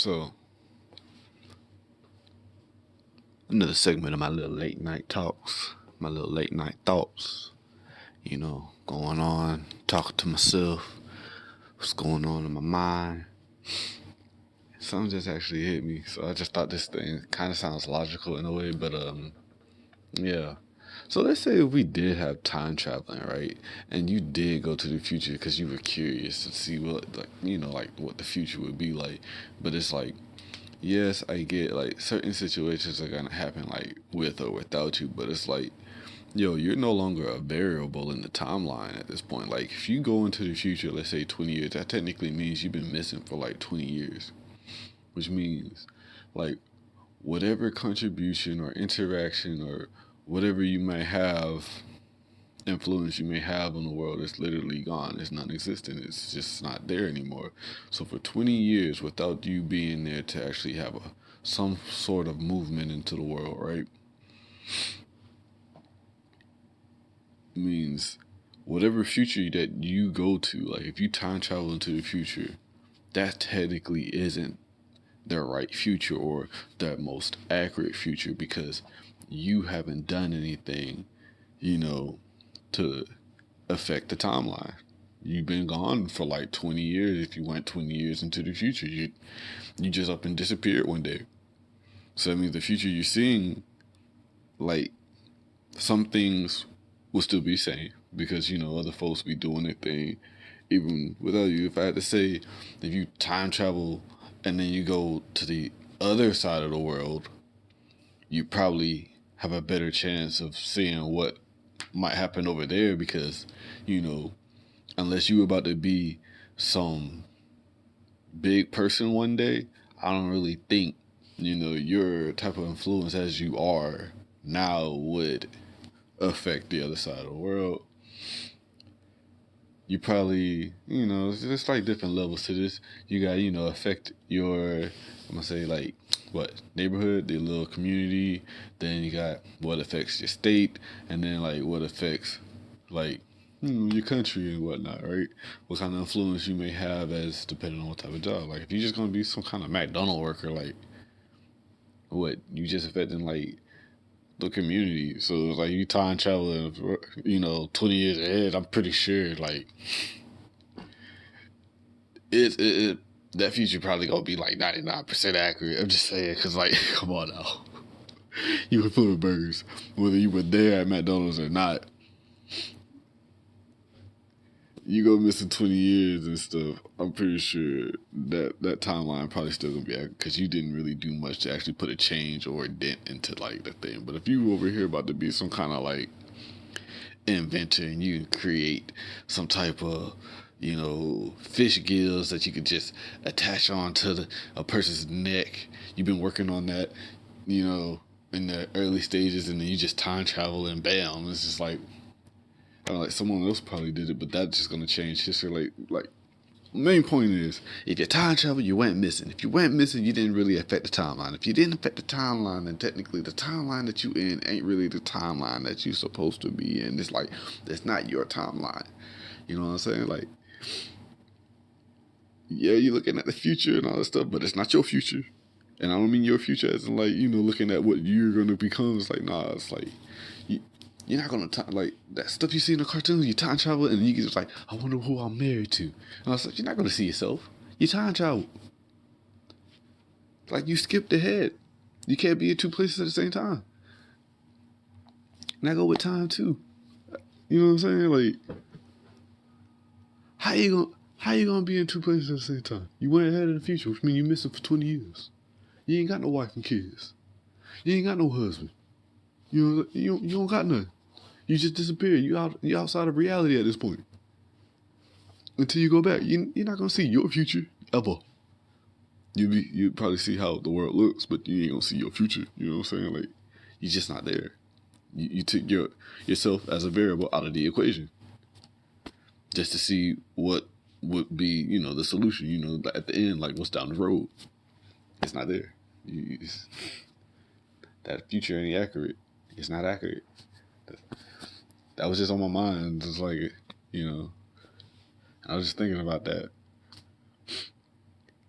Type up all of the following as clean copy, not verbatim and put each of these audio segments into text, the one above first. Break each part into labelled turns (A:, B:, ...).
A: So, another segment of my little late night talks, my little late night thoughts, going on, talking to myself, what's going on in my mind. Something just actually hit me, so I just thought this thing kind of sounds logical in a way, but yeah. So let's say if we did have time traveling, right, and you did go to the future because you were curious to see what, what the future would be like, but it's like, yes, I get like certain situations are gonna happen like with or without you, but it's like, you're no longer a variable in the timeline at this point. Like if you go into the future, let's say 20 years, that technically means you've been missing for like 20 years, which means like whatever contribution or interaction or whatever you may have, influence you may have on the world, is literally gone. It's non-existent. It's just not there anymore. So for 20 years, without you being there to actually have some sort of movement into the world, right, means whatever future that you go to, like if you time travel into the future, that technically isn't the right future or the most accurate future, because you haven't done anything, to affect the timeline. You've been gone for like 20 years. If you went 20 years into the future, you just up and disappeared one day. So that means the future you're seeing, like, some things will still be the same because, other folks be doing their thing even without you. If I had to say, if you time travel and then you go to the other side of the world, you probably have a better chance of seeing what might happen over there because, unless you about to be some big person one day, I don't really think, your type of influence as you are now would affect the other side of the world. You probably, there's like different levels to this. You got, affect your, I'm gonna say like, what, neighborhood, the little community. Then you got what affects your state, and then like what affects like, your country and whatnot, right? What kind of influence you may have as depending on what type of job. Like if you're just gonna be some kind of McDonald worker, like what, you just affecting like the community. So it's like you time traveling, 20 years ahead. I'm pretty sure like it that future probably gonna be like 99% accurate. I'm just saying, cause like, come on now, you were flipping burgers, whether you were there at McDonald's or not. You go missing 20 years and stuff. I'm pretty sure that timeline probably still gonna be accurate because you didn't really do much to actually put a change or a dent into like the thing. But if you over here about to be some kind of like inventor and you can create some type of fish gills that you could just attach onto a person's neck. You've been working on that, in the early stages, and then you just time travel and bam, it's just like, like someone else probably did it, but that's just gonna change history. Like, main point is, if you time travel, you went missing. If you went missing, you didn't really affect the timeline. If you didn't affect the timeline, then technically the timeline that you in ain't really the timeline that you supposed to be in. It's like, it's not your timeline. You know what I'm saying? Like, yeah, you're looking at the future and all that stuff, but it's not your future. And I don't mean your future as in like, looking at what you're gonna become. It's like, nah, it's like, you're not gonna like that stuff you see in the cartoons. You time travel and you get just like, I wonder who I'm married to. And I was like, you're not gonna see yourself. You time travel. Like you skipped ahead. You can't be in two places at the same time. And I go with time too. You know what I'm saying? Like, how you gonna be in two places at the same time? You went ahead in the future, which means you're missing for 20 years. You ain't got no wife and kids. You ain't got no husband. You don't got none. You just disappeared. You outside of reality at this point. Until you go back, you're not gonna see your future ever. You probably see how the world looks, but you ain't gonna see your future. You know what I'm saying? Like, you're just not there. You took yourself as a variable out of the equation, just to see what would be, the solution. At the end, like what's down the road. It's not there. That future ain't accurate. It's not accurate. That was just on my mind. Just like, I was just thinking about that.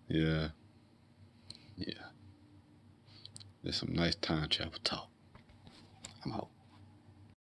A: Yeah. Yeah. There's some nice time travel talk. I'm out.